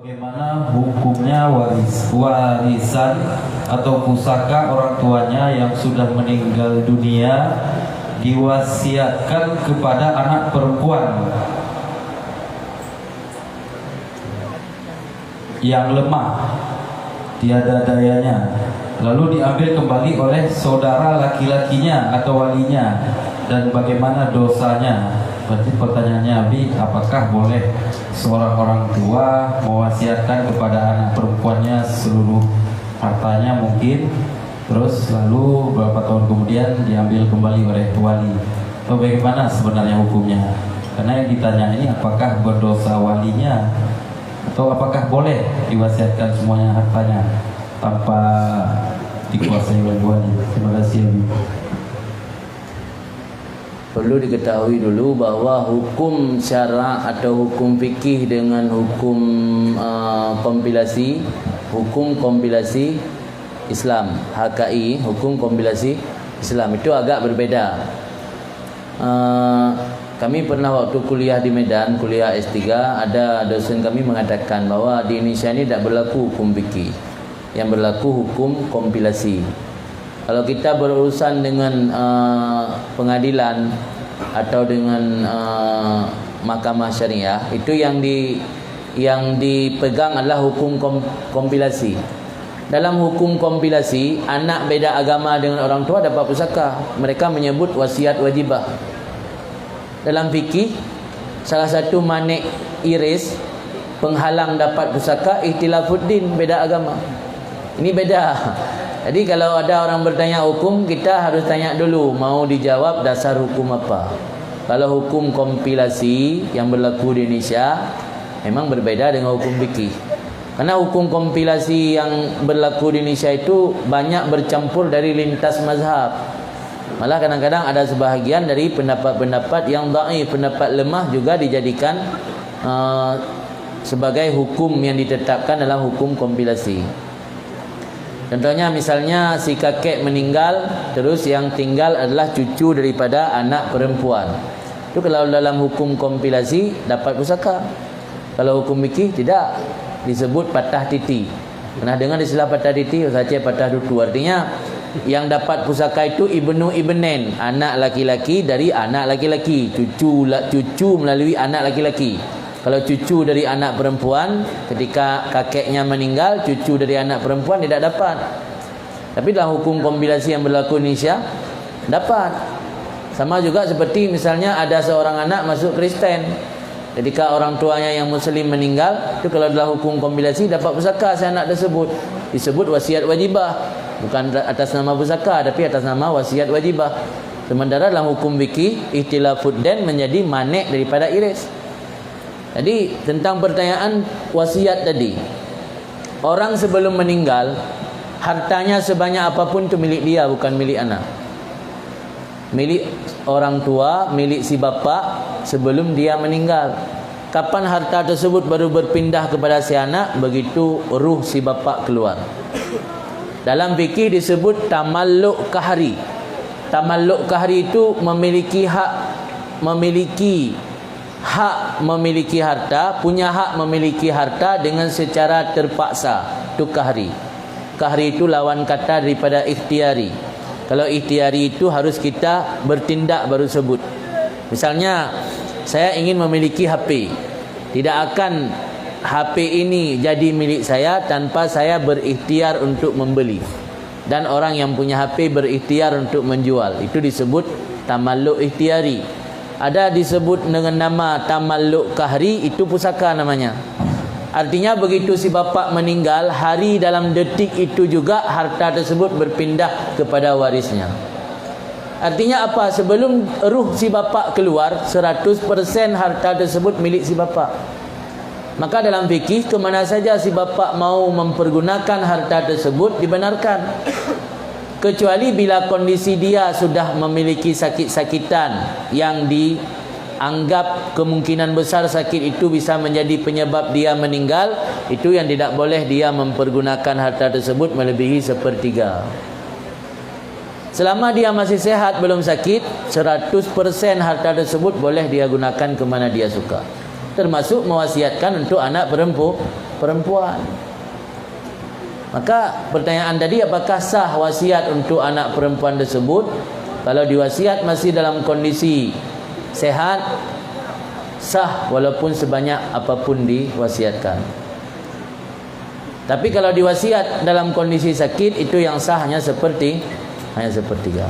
Bagaimana hukumnya warisan atau pusaka orang tuanya yang sudah meninggal dunia diwasiatkan kepada anak perempuan yang lemah, tiada dayanya, lalu diambil kembali oleh saudara laki-lakinya atau walinya, dan bagaimana dosanya? Berarti pertanyaannya, Abi, apakah boleh seorang orang tua mewasiatkan kepada anak perempuannya seluruh hartanya mungkin, terus lalu beberapa tahun kemudian diambil kembali oleh wali? Atau bagaimana sebenarnya hukumnya? Karena yang ditanya ini apakah berdosa walinya, atau apakah boleh diwasiatkan semuanya hartanya tanpa dikuasai oleh wali? Terima kasih, Abi. Perlu diketahui dulu bahawa hukum syara atau hukum fikih dengan hukum kompilasi, hukum kompilasi Islam, HKI, hukum kompilasi Islam itu agak berbeda. Kami pernah waktu kuliah di Medan, kuliah S3, ada dosen kami mengatakan bahawa di Indonesia ini tidak berlaku hukum fikih, yang berlaku hukum kompilasi. Kalau kita berurusan dengan pengadilan atau dengan mahkamah syariah, itu yang dipegang adalah hukum kompilasi. Dalam hukum kompilasi, anak beda agama dengan orang tua dapat pusaka. Mereka menyebut wasiat wajibah. Dalam fikih, salah satu manik iris penghalang dapat pusaka ikhtilafuddin, beda agama. Ini beda. Jadi kalau ada orang bertanya hukum, kita harus tanya dulu mau dijawab dasar hukum apa. Kalau hukum kompilasi yang berlaku di Indonesia memang berbeda dengan hukum fikih. Karena hukum kompilasi yang berlaku di Indonesia itu banyak bercampur dari lintas mazhab. Malah kadang-kadang ada sebahagian dari pendapat-pendapat yang dhaif, pendapat lemah juga dijadikan sebagai hukum yang ditetapkan dalam hukum kompilasi. Contohnya misalnya si kakek meninggal, terus yang tinggal adalah cucu daripada anak perempuan. Itu kalau dalam hukum kompilasi dapat pusaka. Kalau hukum fikih tidak, disebut patah titi. Pernah dengar istilah patah titi? Saja patah dutu. Artinya yang dapat pusaka itu ibnu ibnen, anak laki-laki dari anak laki-laki, cucu melalui anak laki-laki. Kalau cucu dari anak perempuan, ketika kakeknya meninggal, cucu dari anak perempuan tidak dapat. Tapi dalam hukum kompilasi yang berlaku di Indonesia, dapat. Sama juga seperti misalnya ada seorang anak masuk Kristen. Ketika orang tuanya yang Muslim meninggal, itu kalau dalam hukum kompilasi dapat pusaka si anak tersebut. Disebut wasiat wajibah. Bukan atas nama pusaka, tapi atas nama wasiat wajibah. Sementara dalam hukum fikih, ikhtilafuddin menjadi manik daripada iris. Jadi tentang pertanyaan wasiat tadi, orang sebelum meninggal hartanya sebanyak apapun itu milik dia, bukan milik anak. Milik orang tua, milik si bapa sebelum dia meninggal. Kapan harta tersebut baru berpindah kepada si anak? Begitu ruh si bapa keluar. Dalam fikih disebut tamalluk kahri. Tamalluk kahri itu memiliki memiliki harta, punya hak memiliki harta dengan secara terpaksa. Itu kahri. Kahri itu lawan kata daripada ikhtiari. Kalau ikhtiari itu harus kita bertindak baru sebut. Misalnya saya ingin memiliki HP. Tidak akan HP ini jadi milik saya tanpa saya berikhtiar untuk membeli. Dan orang yang punya HP berikhtiar untuk menjual. Itu disebut tamalluk ikhtiari. Ada disebut dengan nama tamalluk kahri, itu pusaka namanya. Artinya begitu si bapa meninggal, hari dalam detik itu juga harta tersebut berpindah kepada warisnya. Artinya apa? Sebelum ruh si bapa keluar, 100% harta tersebut milik si bapa. Maka dalam fikih, kemana saja si bapa mau mempergunakan harta tersebut dibenarkan. kecuali bila kondisi dia sudah memiliki sakit-sakitan yang dianggap kemungkinan besar sakit itu bisa menjadi penyebab dia meninggal. Itu yang tidak boleh dia mempergunakan harta tersebut melebihi sepertiga. Selama dia masih sehat, belum sakit, 100% harta tersebut boleh dia gunakan ke mana dia suka, termasuk mewasiatkan untuk anak perempuan. Maka pertanyaan tadi, apakah sah wasiat untuk anak perempuan tersebut? Kalau diwasiat masih dalam kondisi sehat, sah walaupun sebanyak apapun diwasiatkan. Tapi kalau diwasiat dalam kondisi sakit, itu yang sah hanya sepertiga.